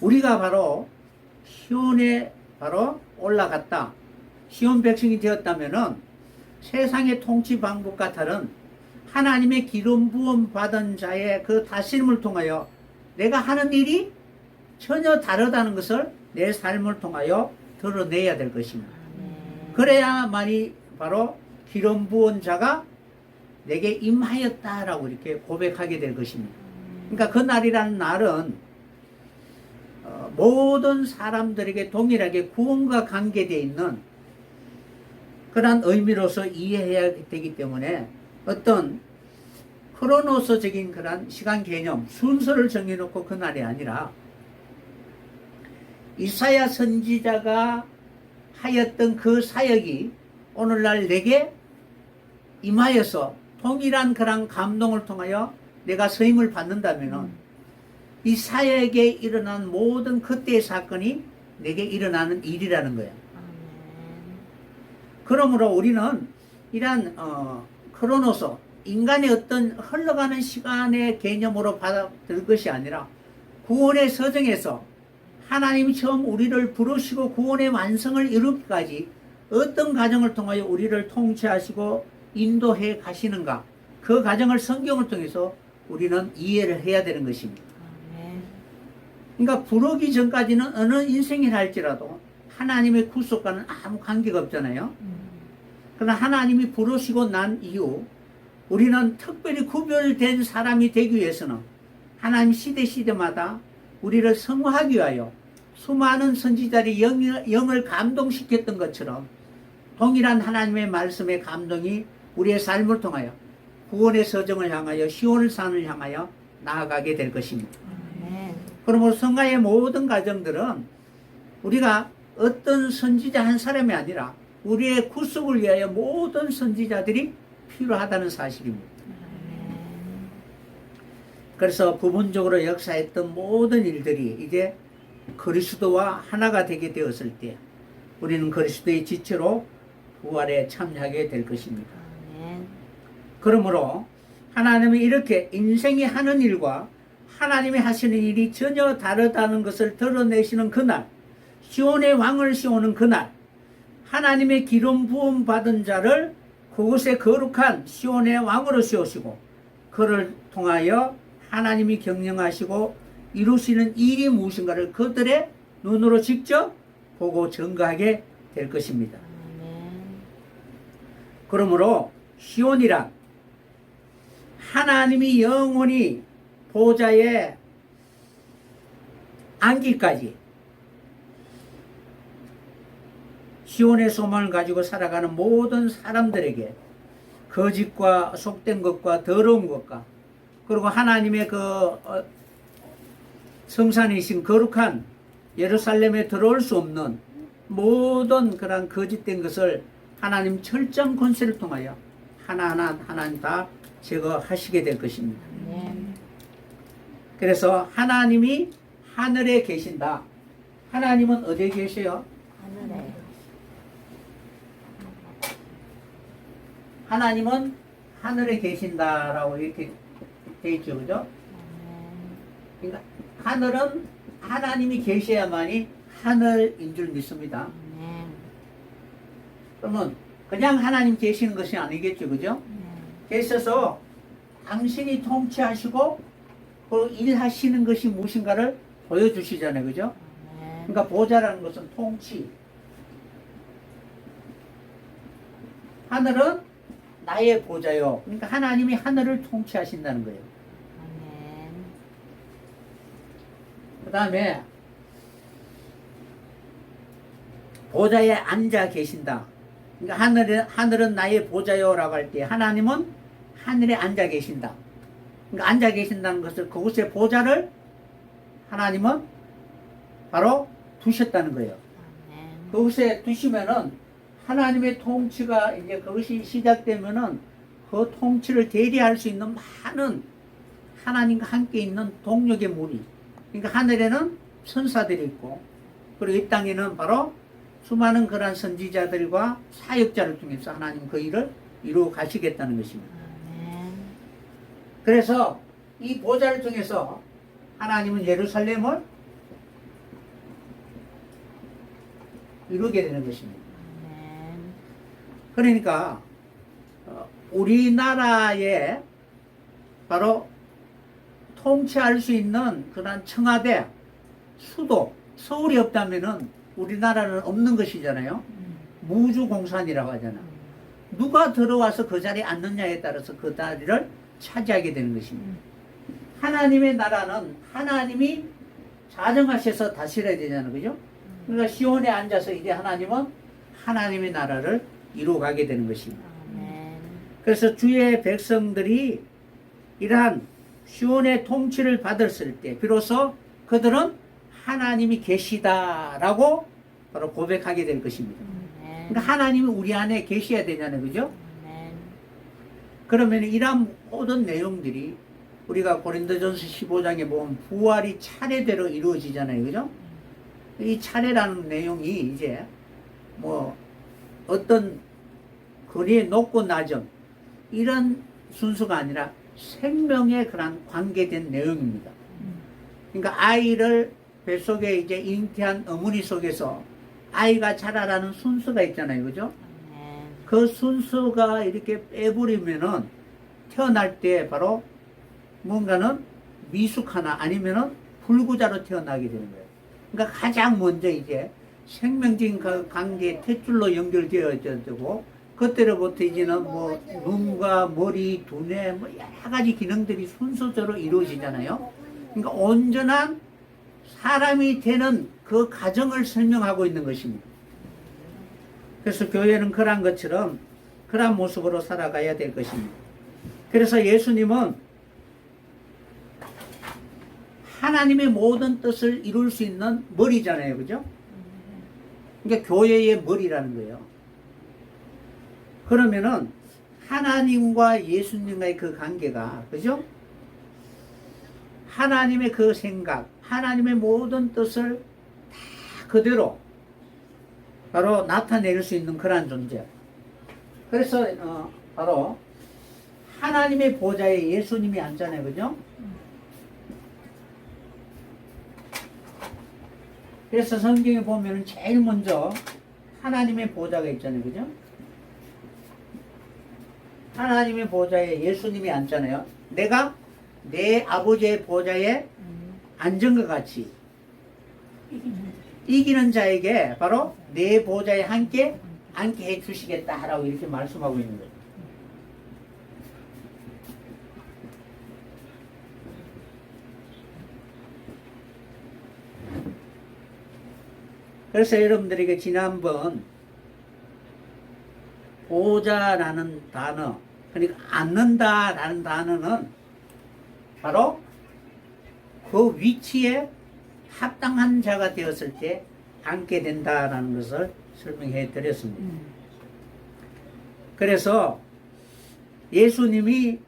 우리가 바로 시온에 바로 올라갔다. 시온 백성이 되었다면은 세상의 통치 방법과 다른 하나님의 기름 부음 받은 자의 그 다스림을 통하여 내가 하는 일이 전혀 다르다는 것을 내 삶을 통하여 드러내야 될 것입니다. 그래야만이 바로 기름 부은 자가 내게 임하였다라고 이렇게 고백하게 될 것입니다. 그러니까 그 날이라는 날은 모든 사람들에게 동일하게 구원과 관계되어 있는 그런 의미로서 이해해야 되기 때문에 어떤 크로노스적인 그런 시간 개념, 순서를 정해놓고 그 날이 아니라 이사야 선지자가 하였던 그 사역이 오늘날 내게 임하여서 동일한 그런 감동을 통하여 내가 서임을 받는다면 이 사역에 일어난 모든 그때의 사건이 내게 일어나는 일이라는 거예요. 그러므로 우리는 이러한 크로노스, 인간의 어떤 흘러가는 시간의 개념으로 받아들일 것이 아니라 구원의 서정에서 하나님이 처음 우리를 부르시고 구원의 완성을 이루기까지 어떤 과정을 통하여 우리를 통치하시고 인도해 가시는가, 그 과정을 성경을 통해서 우리는 이해를 해야 되는 것입니다. 그러니까 부르기 전까지는 어느 인생이라 할지라도 하나님의 구속과는 아무 관계가 없잖아요. 그러나 하나님이 부르시고 난 이후 우리는 특별히 구별된 사람이 되기 위해서는 하나님 시대마다 우리를 성화하기 위하여 수많은 선지자들이 영을 감동시켰던 것처럼 동일한 하나님의 말씀의 감동이 우리의 삶을 통하여 구원의 서정을 향하여 시온의 산을 향하여 나아가게 될 것입니다. 그러므로 성가의 모든 과정들은 우리가 어떤 선지자 한 사람이 아니라 우리의 구속을 위하여 모든 선지자들이 필요하다는 사실입니다. 그래서 부분적으로 역사했던 모든 일들이 이제 그리스도와 하나가 되게 되었을 때 우리는 그리스도의 지체로 부활에 참여하게 될 것입니다. 그러므로 하나님이 이렇게 인생이 하는 일과 하나님이 하시는 일이 전혀 다르다는 것을 드러내시는 그날, 시온의 왕을 씌우는 그날, 하나님의 기름 부음 받은 자를 그곳에 거룩한 시온의 왕으로 세우시고 그를 통하여 하나님이 경영하시고 이루시는 일이 무엇인가를 그들의 눈으로 직접 보고 증거하게 될 것입니다. 그러므로 시온이란 하나님이 영원히 보좌에 앉기까지 시온의 소망을 가지고 살아가는 모든 사람들에게 거짓과 속된 것과 더러운 것과 그리고 하나님의 그 성산이신 거룩한 예루살렘에 들어올 수 없는 모든 그런 거짓된 것을 하나님 철저한 권세를 통하여 하나하나 하나님 다 제거하시게 될 것입니다. 그래서 하나님이 하늘에 계신다. 하나님은 어디에 계세요? 하늘에. 하나님은 하늘에 계신다라고 이렇게 되어 있죠, 그죠? 그러니까 하늘은 하나님이 계셔야만이 하늘인 줄 믿습니다. 그러면 그냥 하나님 계시는 것이 아니겠죠, 그죠? 계셔서 당신이 통치하시고 그 일하시는 것이 무엇인가를 보여주시잖아요, 그죠? 그러니까 보좌라는 것은 통치. 하늘은 나의 보좌요. 그러니까 하나님이 하늘을 통치하신다는 거예요. 그 다음에 보좌에 앉아 계신다. 그러니까 하늘은 나의 보좌요라고 할 때 하나님은 하늘에 앉아 계신다. 그러니까 앉아 계신다는 것을 그곳에 보좌를 하나님은 바로 두셨다는 거예요. 그곳에 두시면은 하나님의 통치가 이제 그것이 시작되면은 그 통치를 대리할 수 있는 많은 하나님과 함께 있는 동력의 무리. 그러니까 하늘에는 천사들이 있고 그리고 이 땅에는 바로 수많은 그런 선지자들과 사역자를 통해서 하나님 그 일을 이루어 가시겠다는 것입니다. 그래서 이 보좌를 통해서 하나님은 예루살렘을 이루게 되는 것입니다. 아멘. 그러니까 우리나라에 바로 통치할 수 있는 그런 청와대, 수도, 서울이 없다면은 우리나라는 없는 것이잖아요. 무주공산이라고 하잖아. 누가 들어와서 그 자리에 앉느냐에 따라서 그 자리를 차지하게 되는 것입니다. 하나님의 나라는 하나님이 자정하셔서 다스려야 되잖아요. 그죠? 그러니까 시온에 앉아서 이제 하나님은 하나님의 나라를 이루어가게 되는 것입니다. 아멘. 그래서 주의 백성들이 이러한 시온의 통치를 받았을 때 비로소 그들은 하나님이 계시다라고 바로 고백하게 될 것입니다. 그러니까 하나님이 우리 안에 계셔야 되잖아요. 그죠? 아멘. 그러면 이러한 모든 내용들이 우리가 고린도전서 15장에 보면 부활이 차례대로 이루어지잖아요. 그죠? 이 차례라는 내용이 이제 뭐 어떤 거리의 높고 낮은 이런 순서가 아니라 생명에 그런 관계된 내용입니다. 그러니까 아이를 뱃속에 이제 잉태한 어머니 속에서 아이가 자라라는 순서가 있잖아요. 그죠? 아멘. 그 순서가 이렇게 빼버리면은 태어날 때 바로 뭔가는 미숙하나 아니면은 불구자로 태어나게 되는 거예요. 그러니까 가장 먼저 이제 생명적인 관계 탯줄로 연결되어야 되고 그때로부터 이제는 뭐 눈과 머리, 두뇌 뭐 여러 가지 기능들이 순서대로 이루어지잖아요. 그러니까 온전한 사람이 되는 그 과정을 설명하고 있는 것입니다. 그래서 교회는 그러한 것처럼 그러한 모습으로 살아가야 될 것입니다. 그래서 예수님은 하나님의 모든 뜻을 이룰 수 있는 머리잖아요. 그죠? 그러니까 교회의 머리라는 거예요. 그러면은 하나님과 예수님과의 그 관계가, 그죠? 하나님의 그 생각, 하나님의 모든 뜻을 다 그대로 바로 나타낼 수 있는 그러한 존재. 그래서 바로 하나님의 보좌에 예수님이 앉잖아요. 그죠? 그래서 성경에 보면 제일 먼저 하나님의 보좌가 있잖아요. 그죠? 하나님의 보좌에 예수님이 앉잖아요. 내가 내 아버지의 보좌에 앉은 것 같이 이기는 자에게 바로 내 보좌에 함께 앉게 해 주시겠다라고 이렇게 말씀하고 있는 거예요. 그래서 여러분들에게 지난번 보좌라는 단어, 그러니까 앉는다라는 단어는 바로 그 위치에 합당한 자가 되었을 때 앉게 된다라는 것을 설명해 드렸습니다. 그래서 예수님이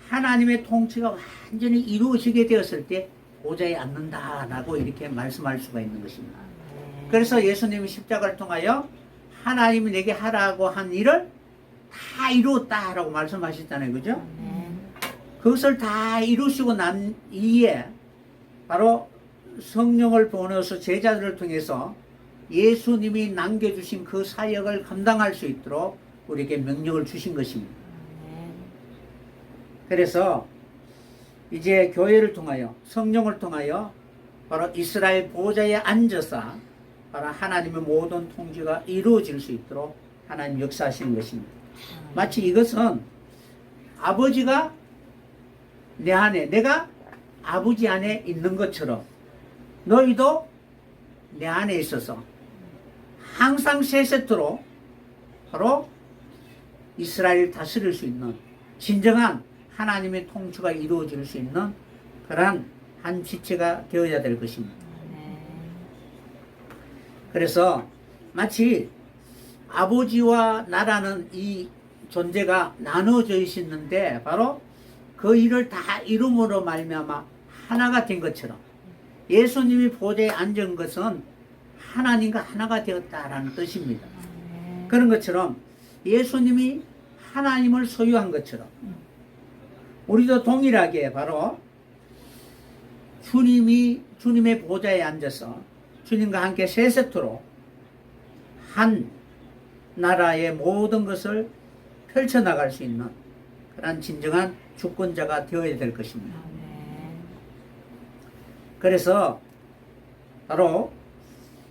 하나님의 통치가 완전히 이루어지게 되었을 때 보좌에 앉는다라고 이렇게 말씀할 수가 있는 것입니다. 그래서 예수님이 십자가를 통하여 하나님이 내게 하라고 한 일을 다 이루었다라고 말씀하셨잖아요. 그죠? 그것을 다 이루시고 난 이에 바로 성령을 보내서 제자들을 통해서 예수님이 남겨주신 그 사역을 감당할 수 있도록 우리에게 명령을 주신 것입니다. 그래서 이제 교회를 통하여 성령을 통하여 바로 이스라엘 보좌에 앉아서 바로 하나님의 모든 통치가 이루어질 수 있도록 하나님 역사하시는 것입니다. 마치 이것은 아버지가 내 안에, 내가 아버지 안에 있는 것처럼 너희도 내 안에 있어서 항상 세세토록 바로 이스라엘을 다스릴 수 있는 진정한 하나님의 통치가 이루어질 수 있는 그러한 한 지체가 되어야 될 것입니다. 그래서 마치 아버지와 나라는 이 존재가 나누어져 있었는데 바로 그 일을 다 이름으로 말미암아 하나가 된 것처럼 예수님이 보좌에 앉은 것은 하나님과 하나가 되었다라는 뜻입니다. 그런 것처럼 예수님이 하나님을 소유한 것처럼 우리도 동일하게 바로 주님의 보좌에 앉아서 주님과 함께 세세토록 한 나라의 모든 것을 펼쳐나갈 수 있는 그런 진정한 주권자가 되어야 될 것입니다. 아멘. 그래서 바로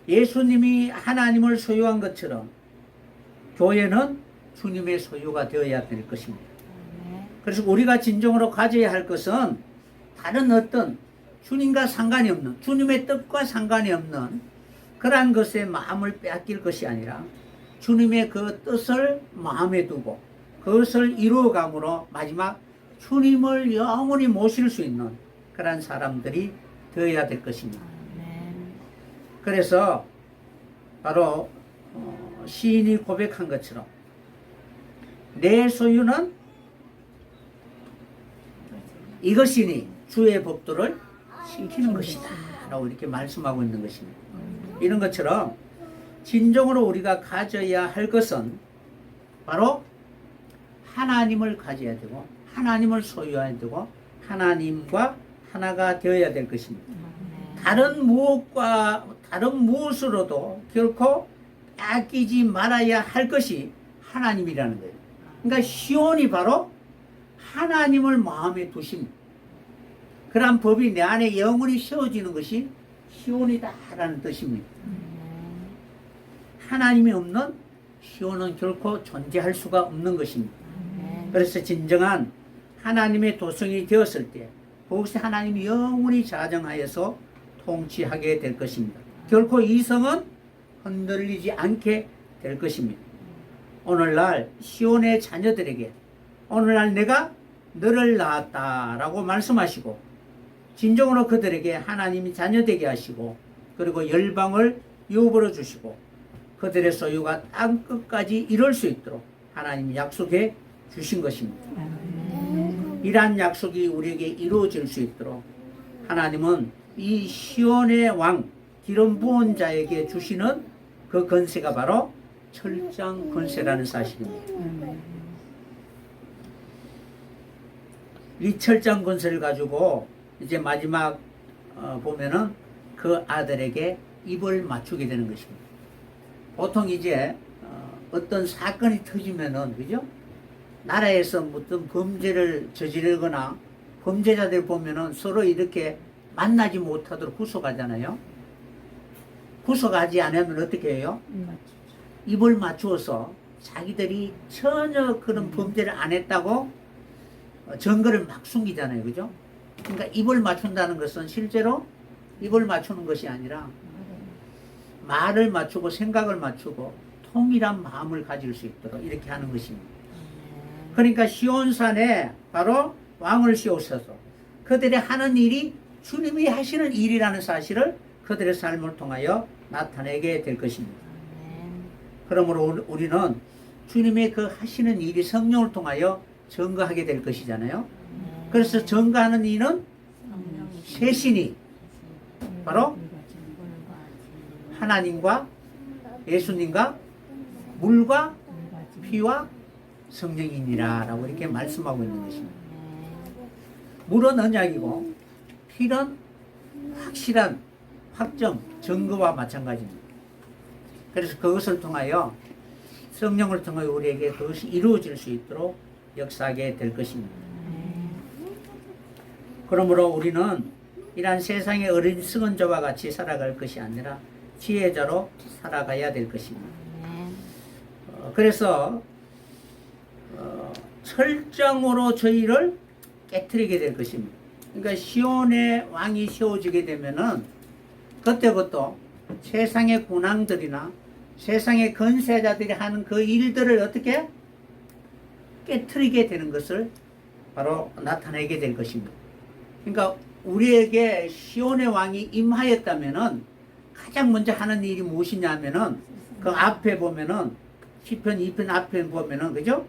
예수님이 하나님을 소유한 것처럼 교회는 주님의 소유가 되어야 될 것입니다. 아멘. 그래서 우리가 진정으로 가져야 할 것은 다른 어떤 주님과 상관이 없는, 주님의 뜻과 상관이 없는 그러한 것에 마음을 빼앗길 것이 아니라 주님의 그 뜻을 마음에 두고 그것을 이루어감으로 마지막 주님을 영원히 모실 수 있는 그러한 사람들이 되어야 될 것입니다. 아멘. 그래서 바로 시인이 고백한 것처럼 내 소유는 이것이니 주의 법도를 지키는 것이다 라고 이렇게 말씀하고 있는 것입니다. 이런 것처럼 진정으로 우리가 가져야 할 것은 바로 하나님을 가져야 되고 하나님을 소유해야 되고 하나님과 하나가 되어야 될 것입니다. 다른 무엇으로도 결코 아끼지 말아야 할 것이 하나님이라는 거예요. 그러니까 시온이 바로 하나님을 마음에 두심. 그러한 법이 내 안에 영원히 세워지는 것이 시온이다라는 뜻입니다. 하나님이 없는 시온은 결코 존재할 수가 없는 것입니다. 그래서 진정한 하나님의 도성이 되었을 때 그것이 하나님이 영원히 자정하여서 통치하게 될 것입니다. 결코 이 성은 흔들리지 않게 될 것입니다. 오늘날 시온의 자녀들에게 오늘날 내가 너를 낳았다라고 말씀하시고 진정으로 그들에게 하나님이 자녀되게 하시고 그리고 열방을 유업으로 주시고 그들의 소유가 땅 끝까지 이룰 수 있도록 하나님이 약속해 주신 것입니다. 이러한 약속이 우리에게 이루어질 수 있도록 하나님은 이 시온의 왕 기름 부은 자에게 주시는 그 권세가 바로 철장 권세라는 사실입니다. 이 철장 권세를 가지고 이제 마지막 보면은 그 아들에게 입을 맞추게 되는 것입니다. 보통 이제 어떤 사건이 터지면은 그죠? 나라에서 무슨 범죄를 저지르거나 범죄자들 보면은 서로 이렇게 만나지 못하도록 구속하잖아요. 구속하지 않으면 어떻게 해요? 입을 맞추어서 자기들이 전혀 그런 범죄를 안 했다고 증거를 막 숨기잖아요. 그죠? 그러니까 입을 맞춘다는 것은 실제로 입을 맞추는 것이 아니라 말을 맞추고 생각을 맞추고 통일한 마음을 가질 수 있도록 이렇게 하는 것입니다. 그러니까 시온산에 바로 왕을 씌우셔서 그들이 하는 일이 주님이 하시는 일이라는 사실을 그들의 삶을 통하여 나타내게 될 것입니다. 그러므로 우리는 주님의 그 하시는 일이 성령을 통하여 증거하게 될 것이잖아요. 그래서 증거하는 이는 셋이니 바로 하나님과 예수님과 물과 피와 성령이니라 라고 이렇게 말씀하고 있는 것입니다. 물은 언약이고 피는 확실한 확정, 증거와 마찬가지입니다. 그래서 그것을 통하여 성령을 통하여 우리에게 그것이 이루어질 수 있도록 역사하게 될 것입니다. 그러므로 우리는 이러한 세상의 어리석은 자와 같이 살아갈 것이 아니라 지혜자로 살아가야 될 것입니다. 그래서 철장으로 저희를 깨트리게 될 것입니다. 그러니까 시온의 왕이 세워지게 되면은 그때부터 세상의 군왕들이나 세상의 건세자들이 하는 그 일들을 어떻게 깨트리게 되는 것을 바로 나타내게 될 것입니다. 그러니까 우리에게 시온의 왕이 임하였다면은 가장 먼저 하는 일이 무엇이냐면은 그 앞에 보면은 시편 2편 앞에 보면은 그죠?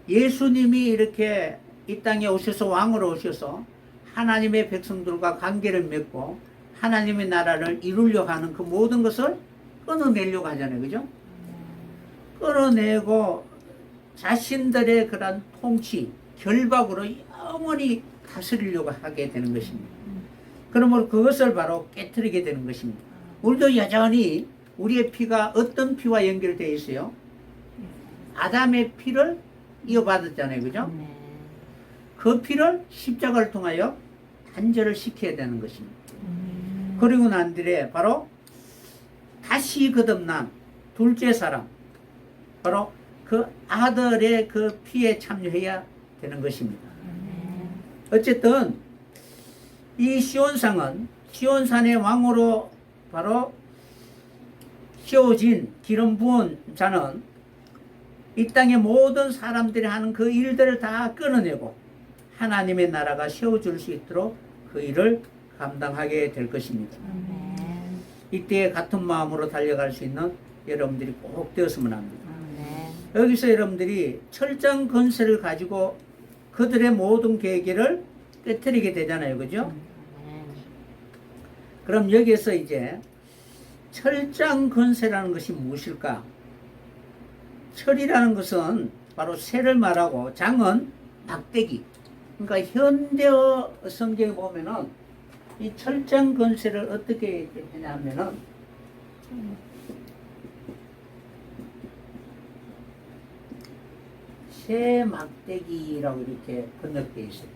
예수님이 이렇게 이 땅에 오셔서 왕으로 오셔서 하나님의 백성들과 관계를 맺고 하나님의 나라를 이루려고 하는 그 모든 것을 끊어내려고 하잖아요. 그죠? 끊어내고 자신들의 그런 통치, 결박으로 영원히 다스리려고 하게 되는 것입니다. 그러므로 그것을 바로 깨트리게 되는 것입니다. 우리도 여전히 우리의 피가 어떤 피와 연결되어 있어요? 아담의 피를 이어받았잖아요. 그죠? 네. 그 피를 십자가를 통하여 단절을 시켜야 되는 것입니다. 그리고 난 뒤에 바로 다시 거듭난 둘째 사람, 바로 그 아들의 그 피에 참여해야 되는 것입니다. 어쨌든 이 시온상은 시온산의 왕으로 바로 세워진 기름 부은 자는 이 땅의 모든 사람들이 하는 그 일들을 다 끊어내고 하나님의 나라가 세워질 수 있도록 그 일을 감당하게 될 것입니다. 이때 같은 마음으로 달려갈 수 있는 여러분들이 꼭 되었으면 합니다. 여기서 여러분들이 철장 건설을 가지고 그들의 모든 계획을 깨뜨리게 되잖아요. 그죠? 그럼 여기에서 이제 철장 건설이라는 것이 무엇일까? 철이라는 것은 바로 쇠를 말하고 장은 막대기. 그러니까 현대어 성경에 보면은 이 철장 건설을 어떻게 했냐면은 쇠 막대기라고 이렇게 번역되어 있어요.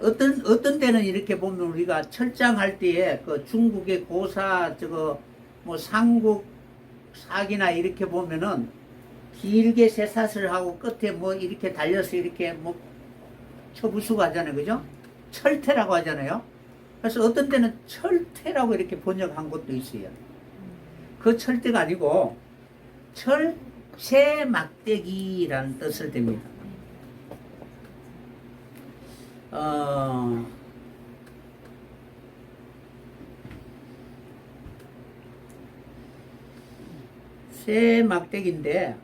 어떤 때는 이렇게 보면 우리가 철장할 때에 그 중국의 고사 뭐 삼국 사기나 이렇게 보면은 길게 쇠사슬 하고 끝에 뭐 이렇게 달려서 이렇게 뭐 쳐부수고 하잖아요. 그죠? 철퇴라고 하잖아요. 그래서 어떤 때는 철퇴라고 이렇게 번역한 것도 있어요. 그 철퇴가 아니고 쇠 막대기라는 뜻을 댑니다. 쇠 막대기인데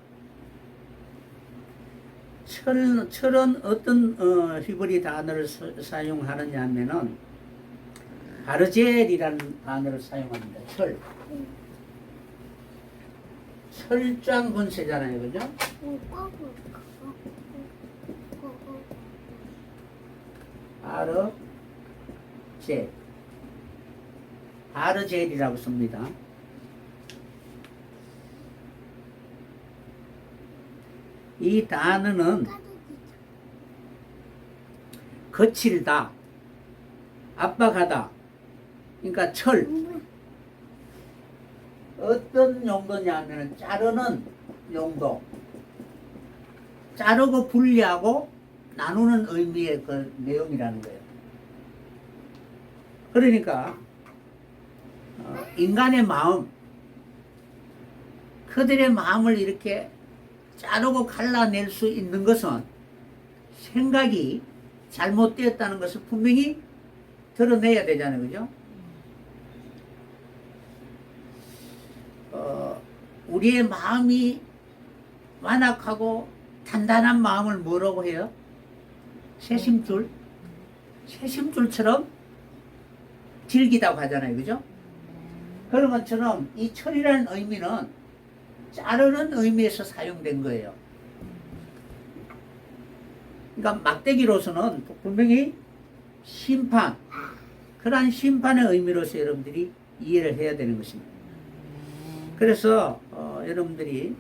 철은 어떤 히브리 단어를 사용하느냐 하면은 바르젤이라는 단어를 사용합니다. 철장 건세잖아요. 그죠? 바르젤이라고 씁니다. 이 단어는 거칠다, 압박하다. 그러니까 어떤 용도냐 하면 자르는 용도. 자르고 분리하고 나누는 의미의 그 내용이라는 거예요. 그러니까 인간의 마음, 그들의 마음을 이렇게 자르고 갈라낼 수 있는 것은 생각이 잘못되었다는 것을 분명히 드러내야 되잖아요. 그죠? 우리의 마음이 완악하고 단단한 마음을 뭐라고 해요? 새심줄처럼 질기다고 하잖아요. 그죠? 그런 것처럼 이 철이라는 의미는 자르는 의미에서 사용된 거예요. 그러니까 막대기로서는 분명히 심판, 그러한 심판의 의미로서 여러분들이 이해를 해야 되는 것입니다. 그래서 여러분들이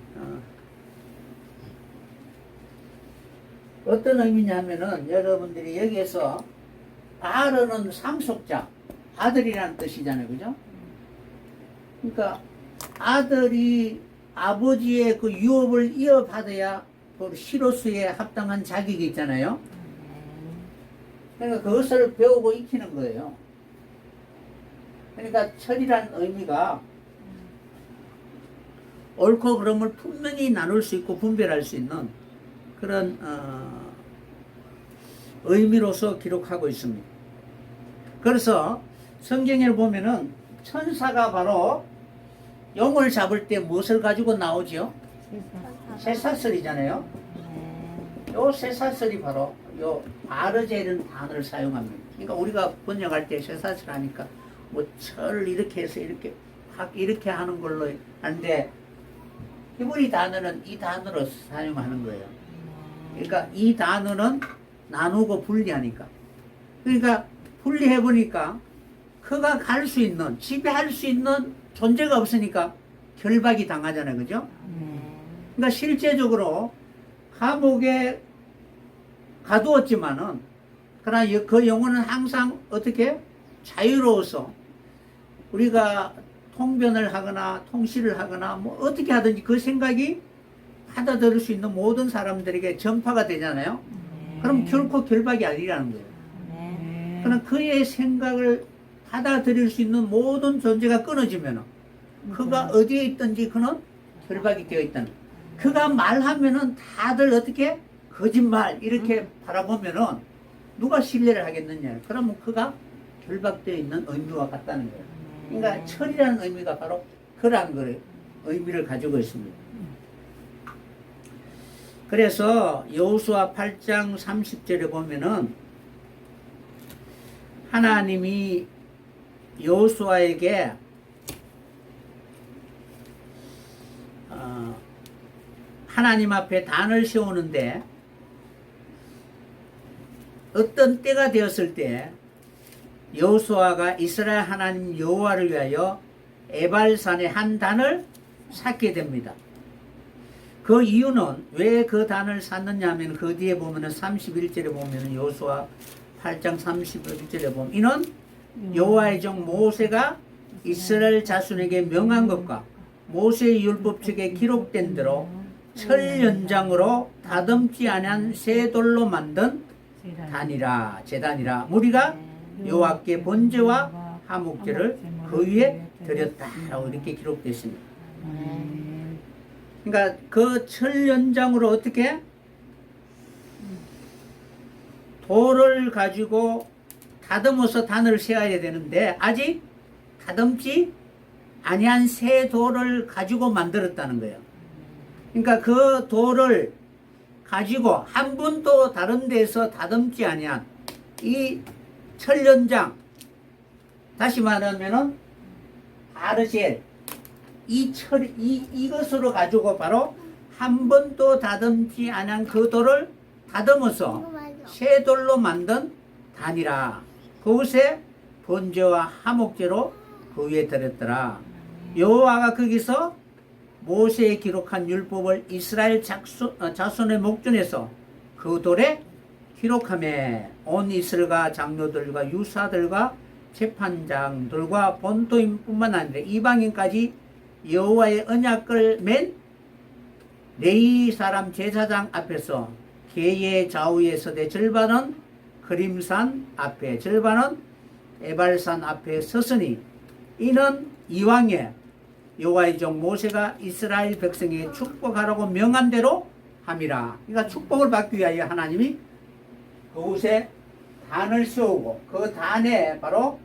어떤 의미냐면은 여러분들이 여기에서 바르는 상속자, 아들이라는 뜻이잖아요. 그죠? 그러니까 아들이 아버지의 그 유업을 이어받아야 그 시로수에 합당한 자격이 있잖아요. 그러니까 그것을 배우고 익히는 거예요. 그러니까 철이라는 의미가 옳고 그름을 분명히 나눌 수 있고 분별할 수 있는 그런 의미로서 기록하고 있습니다. 그래서 성경에 보면은 천사가 바로 용을 잡을 때 무엇을 가지고 나오죠? 쇠사슬이잖아요. 요 쇠사슬이 바로 요 바르젤이라는 단어를 사용합니다. 그러니까 우리가 번역할 때 쇠사슬 하니까 뭐 철 이렇게 해서 이렇게 확 이렇게 하는 걸로 하는데 히브리 단어는 이 단어로 사용하는 거예요. 그러니까 이 단어는 나누고 분리하니까. 그러니까 분리해 보니까 그가 갈 수 있는, 지배할 수 있는 존재가 없으니까 결박이 당하잖아요. 그죠? 아멘. 그러니까 실제적으로 감옥에 가두었지만은, 그러나 그 영혼은 항상 어떻게 자유로워서 우리가 통변을 하거나 통시를 하거나 뭐 어떻게 하든지 그 생각이 받아들일 수 있는 모든 사람들에게 전파가 되잖아요. 그럼 결코 결박이 아니라는 거예요. 아멘. 그러나 그의 생각을 받아들일 수 있는 모든 존재가 끊어지면 그가 어디에 있든지 그는 결박이 되어 있다는 거예요. 그가 말하면은 다들 어떻게 거짓말 이렇게 바라보면은 누가 신뢰를 하겠느냐. 그러면 그가 결박되어 있는 의미와 같다는 거예요. 그러니까 철이라는 의미가 바로 그러한 거예요. 의미를 가지고 있습니다. 그래서 여호수아 8장 30절에 보면은 하나님이 여호수아에게 하나님 앞에 단을 세우는데 어떤 때가 되었을 때 여호수아가 이스라엘 하나님 여호와를 위하여 에발산에 한 단을 쌓게 됩니다. 그 이유는 왜 그 단을 샀느냐 하면 그 뒤에 보면은 31절에 보면은 여호수아 8장 31절에 보면 이는 여호와의 종 모세가 이스라엘 자손에게 명한 것과 모세의 율법책에 기록된 대로 철 연장으로 다듬지 아니한 새 돌로 만든 단이라 제단이라 무리가 여호와께 번제와 화목제를 그 위에 드렸다라고 이렇게 기록되어 있습니다. 그러니까 그 철 연장으로 어떻게 돌을 가지고 다듬어서 단을 세워야 되는데 아직 다듬지 아니한 새 돌을 가지고 만들었다는 거예요. 그러니까 그 돌을 가지고 한 번도 다른 데서 다듬지 아니한 이 철연장, 다시 말하면은 바르젤, 이것으로 가지고 바로 한 번도 다듬지 않은 그 돌을 다듬어서 새 돌로 만든 단이라. 그것에 번제와 화목제로 그 위에 드렸더라. 여호와가 거기서 모세에 기록한 율법을 이스라엘 자손의 목전에서 그 돌에 기록하며 온 이스라엘과 장로들과 유사들과 재판장들과 본토인뿐만 아니라 이방인까지 여호와의 언약을 맨 레위 사람 제사장 앞에서 계의 좌우에 서되 절반은 그림산 앞에 절반은 에발산 앞에 섰으니 이는 이왕에 여호와의 종 모세가 이스라엘 백성에게 축복하라고 명한 대로 함이라. 그러니까 축복을 받기 위하여 하나님이 그곳에 단을 세우고 그 단에 바로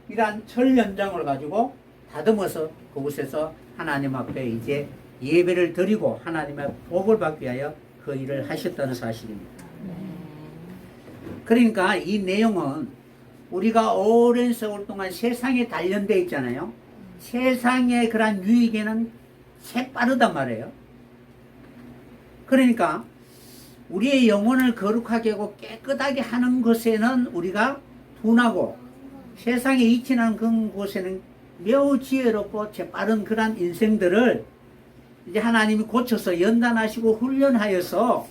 이러한 철 연장을 가지고 다듬어서 그곳에서 하나님 앞에 이제 예배를 드리고 하나님의 복을 받기 위하여 그 일을 하셨다는 사실입니다. 그러니까 이 내용은 우리가 오랜 세월 동안 세상에 단련되어 있잖아요. 세상의 그러한 유익에는 새빠르단 말이에요. 그러니까 우리의 영혼을 거룩하게 하고 깨끗하게 하는 것에는 우리가 둔하고 세상에 이치하는 그런 곳에는 매우 지혜롭고 재빠른 그러한 인생들을 이제 하나님이 고쳐서 연단하시고 훈련하여서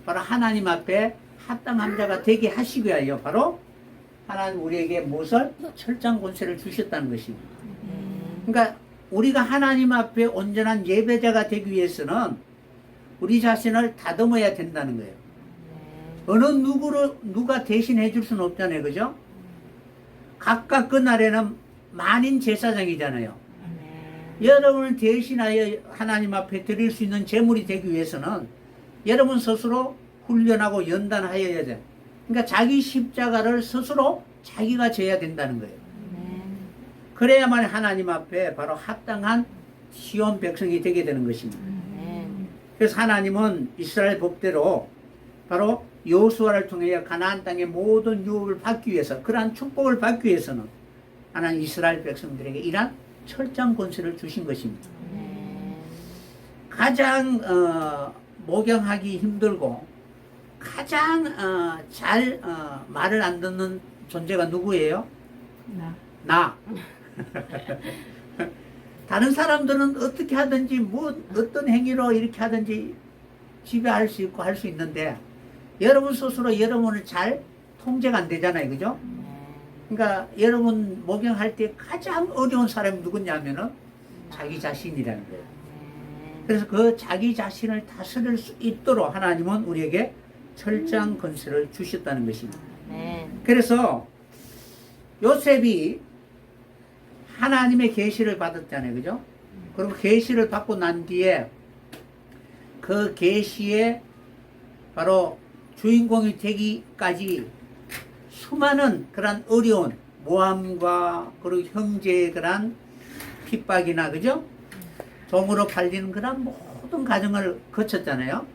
바로 하나님 앞에 합당한 자가 되게 하시기 위하여 바로 하나님 우리에게 무엇을 철장 권세를 주셨다는 것입니다. 그러니까 우리가 하나님 앞에 온전한 예배자가 되기 위해서는 우리 자신을 다듬어야 된다는 거예요. 어느 누가 대신해 줄 수는 없잖아요. 그죠? 각각 그 날에는 만인 제사장이잖아요. 여러분을 대신하여 하나님 앞에 드릴 수 있는 제물이 되기 위해서는 여러분 스스로 훈련하고 연단하여야 돼. 그러니까 자기 십자가를 스스로 자기가 져야 된다는 거예요. 그래야만 하나님 앞에 바로 합당한 시온 백성이 되게 되는 것입니다. 그래서 하나님은 이스라엘 법대로 바로 여호수아를 통해 가나안 땅의 모든 유업을 받기 위해서 그러한 축복을 받기 위해서는 하나님 이스라엘 백성들에게 이러한 철장 권세를 주신 것입니다. 가장 목양하기 힘들고 가장 잘 말을 안 듣는 존재가 누구예요? 나. 다른 사람들은 어떻게 하든지 뭐 어떤 행위로 이렇게 하든지 지배할 수 있고 할 수 있는데 여러분 스스로 여러분을 잘 통제가 안 되잖아요. 그죠? 그러니까 여러분 목욕할 때 가장 어려운 사람이 누구냐면은 자기 자신이라는 거예요. 그래서 그 자기 자신을 다스릴 수 있도록 하나님은 우리에게 철저한 권세를 주셨다는 것입니다. 그래서 요셉이 하나님의 계시를 받았잖아요. 그죠? 그리고 계시를 받고 난 뒤에 그 계시에 바로 주인공이 되기까지 수많은 그런 어려운 모함과 그리고 형제의 그런 핍박이나 그죠? 종으로 팔리는 그런 모든 과정을 거쳤잖아요.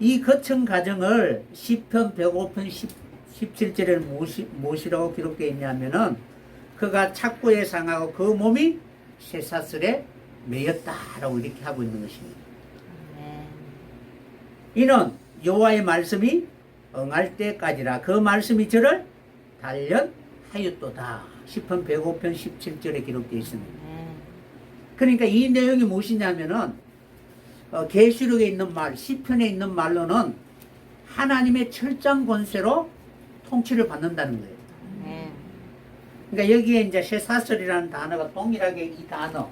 이 거친 과정을 시편 105편 17절에 무엇이라고 기록되어 있냐면은 그가 착고에 상하고 그 몸이 쇠사슬에 매였다라고 이렇게 하고 있는 것입니다. 이는 여호와의 말씀이 응할 때까지라 그 말씀이 저를 단련하였도다. 시편 105편 17절에 기록되어 있습니다. 그러니까 이 내용이 무엇이냐면은 계시록에 있는 말, 시편에 있는 말로는 하나님의 철저한 권세로 통치를 받는다는 거예요. 그러니까 여기에 이제 쇠사슬이라는 단어가 동일하게 이 단어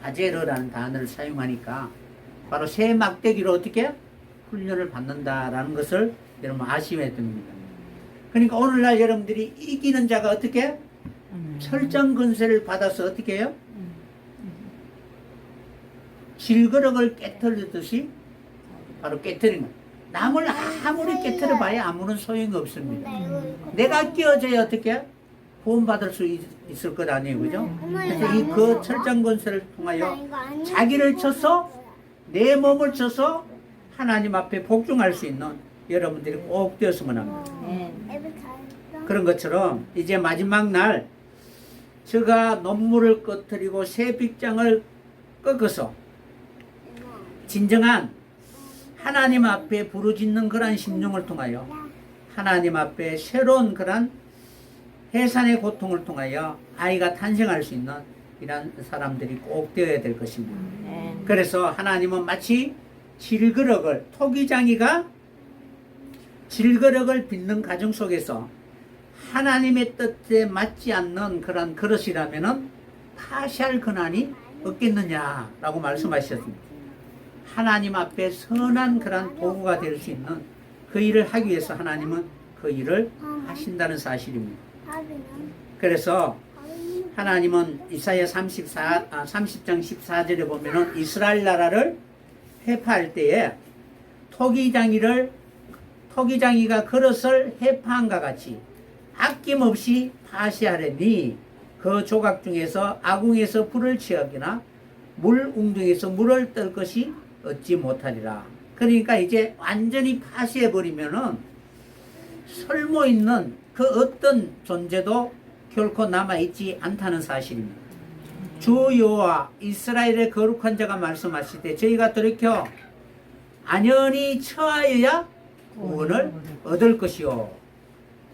바제르라는 단어를 사용하니까 바로 쇠 막대기로 어떻게 훈련을 받는다라는 것을 여러분 아시면 됩니다. 그러니까 오늘날 여러분들이 이기는 자가 어떻게 철저한 권세를 받아서 어떻게 해요? 질그릇을 깨트리듯이 바로 깨트리는 거예요. 남을 아무리 깨트려봐야 아무런 소용이 없습니다. 내가 끼어져야 어떻게 구원받을 수 있을 것 아니에요. 그죠? 그래서 이 그 철저한 권세를 통하여 자기를 쳐서 내 몸을 쳐서 하나님 앞에 복종할 수 있는 여러분들이 꼭 되었으면 합니다. 그런 것처럼 이제 마지막 날 저가 논물을 꺼뜨리고 새 빗장을 꺾어서 진정한 하나님 앞에 부르짖는 그러한 심령을 통하여 하나님 앞에 새로운 그러한 해산의 고통을 통하여 아이가 탄생할 수 있는 이런 사람들이 꼭 되어야 될 것입니다. 그래서 하나님은 마치 질그릇을 토기장이가 질그릇을 빚는 가정 속에서 하나님의 뜻에 맞지 않는 그런 그릇이라면은 파시할 권한이 없겠느냐라고 말씀하셨습니다. 하나님 앞에 선한 그런 도구가 될 수 있는 그 일을 하기 위해서 하나님은 그 일을 하신다는 사실입니다. 그래서 하나님은 이사야 30장 14절에 보면은 이스라엘 나라를 회파할 때에 토기장이가 그릇을 회파한과 같이 아낌없이 파시하려니 그 조각 중에서 아궁에서 불을 취하거나 물 웅덩이에서 물을 뜰 것이 얻지 못하리라. 그러니까 이제 완전히 파시해버리면은 설모 있는 그 어떤 존재도 결코 남아있지 않다는 사실입니다. 주 여호와 이스라엘의 거룩한 자가 말씀하실 때 저희가 돌이켜 안연히 처하여야 구원을 얻을 것이요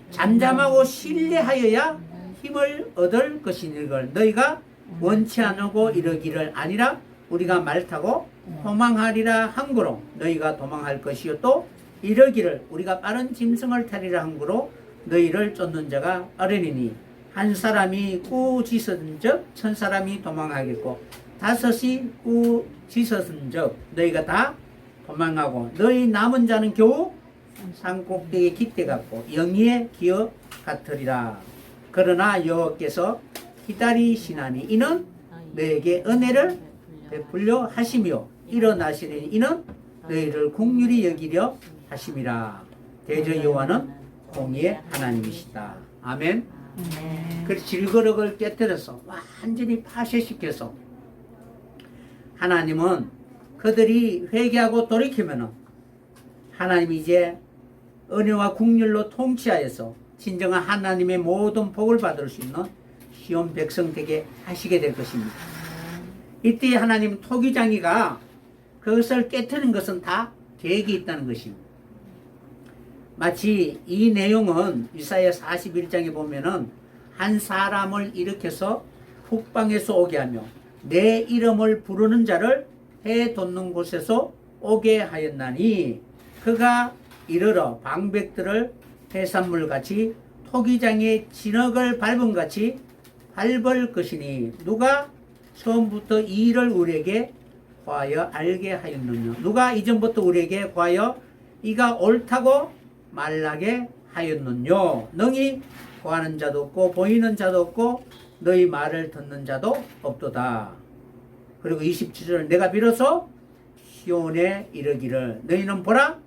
잠잠하고 신뢰하여야 힘을 얻을 것이니걸 너희가 원치 않고 이러기를 아니라 우리가 말 타고 도망하리라 한거로 너희가 도망할 것이요 또 이러기를 우리가 빠른 짐승을 타리라 한거로 너희를 쫓는 자가 어린이니 한 사람이 꾸짖은즉 천 사람이 도망하겠고 다섯이 꾸짖은즉 너희가 다 도망하고 너희 남은 자는 겨우 산꼭대기의 깃대 같고 영희의 기어 같으리라. 그러나 여호와께서 기다리시나니 이는 너에게 은혜를 베풀려 하시며 일어나시니 이는 너희를 긍휼히 여기려 하심이라. 대저 여호와는 공의의 하나님이시다. 아멘. 그 질그릇을 깨뜨려서 완전히 파쇄시켜서 하나님은 그들이 회개하고 돌이키면은 하나님이 이제 은혜와 긍휼로 통치하여서 진정한 하나님의 모든 복을 받을 수 있는 시온 백성 되게 하시게 될 것입니다. 이때 하나님 토기장이가 그것을 깨트린 것은 다 계획이 있다는 것입니다. 마치 이 내용은 이사야 41장에 보면은 한 사람을 일으켜서 북방에서 오게 하며 내 이름을 부르는 자를 해 돋는 곳에서 오게 하였나니 그가 이르러 방백들을 해산물같이 토기장의 진흙을 밟음같이 밟을 것이니 누가 처음부터 이 일을 우리에게 구하여 알게 하였느냐. 누가 이전부터 우리에게 구하여 이가 옳다고 말하게 하였느뇨. 능히 구하는 자도 없고 보이는 자도 없고 너희 말을 듣는 자도 없도다. 그리고 27절 내가 비로소 시온에 이르기를 너희는 보라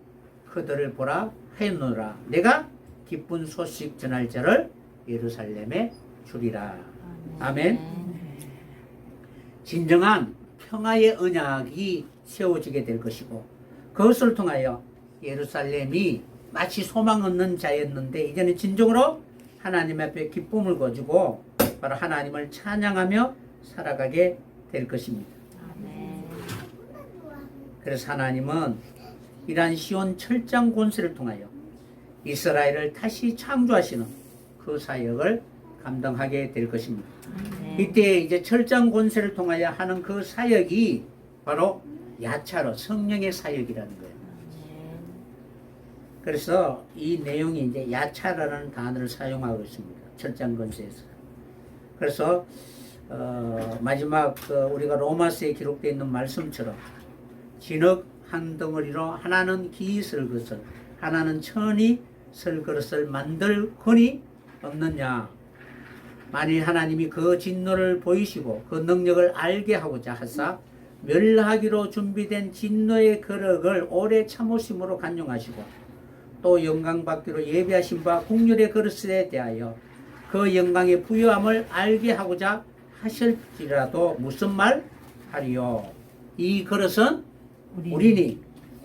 그들을 보라 하였노라. 내가 기쁜 소식 전할 자를 예루살렘에 주리라. 아멘. 진정한 평화의 언약이 세워지게 될 것이고 그것을 통하여 예루살렘이 마치 소망 없는 자였는데 이제는 진정으로 하나님 앞에 기쁨을 거두고 바로 하나님을 찬양하며 살아가게 될 것입니다. 그래서 하나님은 이러한 시온 철장 권세를 통하여 이스라엘을 다시 창조하시는 그 사역을 감당하게 될 것입니다. 이때 이제 철장 권세를 통하여 하는 그 사역이 바로 야차로 성령의 사역이라는 거예요. 그래서 이 내용이 이제 야차라는 단어를 사용하고 있습니다. 철장 권세에서. 그래서 마지막 우리가 로마서에 기록되어 있는 말씀처럼 진흙 한 덩어리로 하나는 기이슬 것을 하나는 천이 설 그릇을 만들거니 없느냐. 만일 하나님이 그 진노를 보이시고 그 능력을 알게 하고자 하사 멸하기로 준비된 진노의 그릇을 오래 참으심으로 간용하시고 또 영광 받기로 예비하신 바 국률의 그릇에 대하여 그 영광의 부요함을 알게 하고자 하실지라도 무슨 말 하리요. 이 그릇은 우리니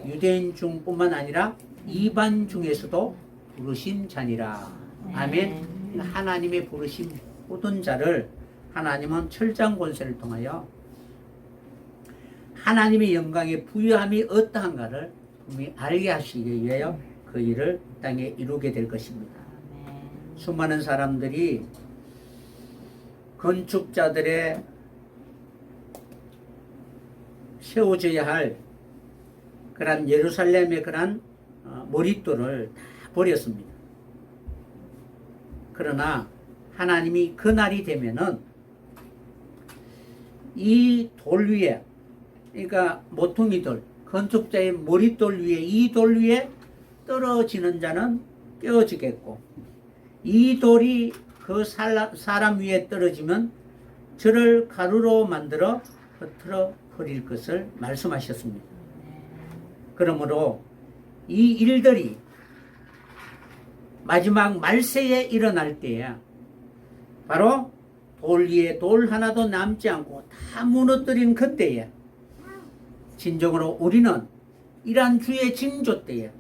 유대인 중뿐만 아니라 이반 중에서도 부르신 자니라. 아멘. 하나님의 부르신 모든 자를 하나님은 철장 권세를 통하여 하나님의 영광의 부유함이 어떠한가를 분명히 알게 하시기 위하여 그 일을 땅에 이루게 될 것입니다. 수많은 사람들이 건축자들의 세워져야 할 그런 예루살렘의 그런 머릿돌을 다 버렸습니다. 그러나 하나님이 그 날이 되면은 이 돌 위에, 그러니까 모퉁이 돌, 건축자의 머릿돌 위에, 이 돌 위에 떨어지는 자는 깨어지겠고 이 돌이 그 사람 위에 떨어지면 저를 가루로 만들어 흩어져 버릴 것을 말씀하셨습니다. 그러므로 이 일들이 마지막 말세에 일어날 때에 바로 돌 위에 돌 하나도 남지 않고 다 무너뜨린 그때에 진정으로 우리는 이러한 주의 징조 때에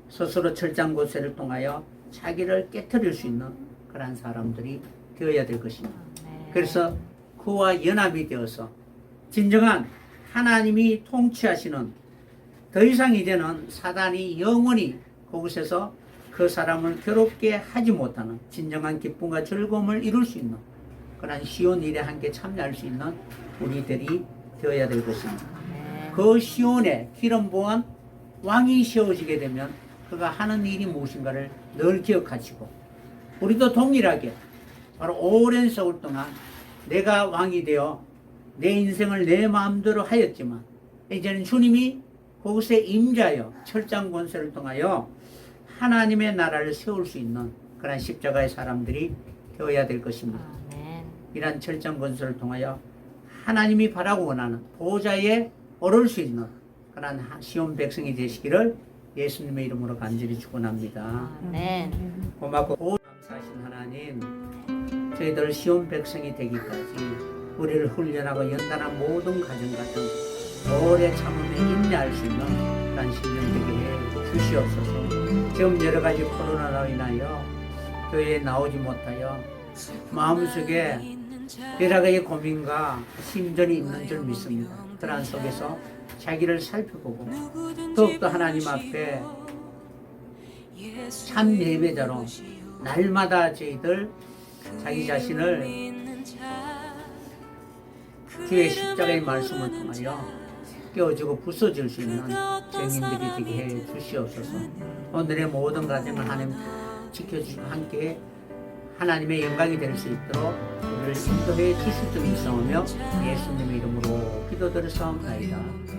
스스로 철장 권세를 통하여 자기를 깨트릴 수 있는 그런 사람들이 되어야 될 것입니다. 그래서 그와 연합이 되어서 진정한 하나님이 통치하시는 더 이상 이제는 사단이 영원히 그곳에서 그 사람을 괴롭게 하지 못하는 진정한 기쁨과 즐거움을 이룰 수 있는 그런 시온 일에 함께 참여할 수 있는 우리들이 되어야 될 것입니다. 그 시온에 기름 부은 왕이 세워지게 되면 그가 하는 일이 무엇인가를 늘 기억하시고 우리도 동일하게 바로 오랜 세월 동안 내가 왕이 되어 내 인생을 내 마음대로 하였지만 이제는 주님이 그곳에 임자여 철장 권세를 통하여 하나님의 나라를 세울 수 있는 그런 십자가의 사람들이 되어야 될 것입니다. 이러한 철장 권세를 통하여 하나님이 바라고 원하는 보좌에 오를 수 있는 그런 시온 백성이 되시기를 예수님의 이름으로 간절히 축원합니다. 고맙고 감사하신 하나님, 저희들 시온 백성이 되기까지 우리를 훈련하고 연단한 모든 가정 같은 오래 참음에 인내할 수 있는 그런 신령 되게 해 주시옵소서. 지금 여러 가지 코로나로 인하여 교회에 나오지 못하여 마음속에 여러 가지 고민과 심전이 있는 줄 믿습니다. 그러한 속에서 자기를 살펴보고 더욱더 하나님 앞에 참 예배자로 날마다 저희들 자기 자신을 주의 십자가의 말씀을 통하여 깨어지고 부서질 수 있는 증인들이 되게 해 주시옵소서. 오늘의 모든 가정을 하나님 지켜주시고 함께 하나님의 영광이 될 수 있도록 우리를 인도해 주실 줄 믿사오며 예수님의 이름으로 기도드렸사옵나이다.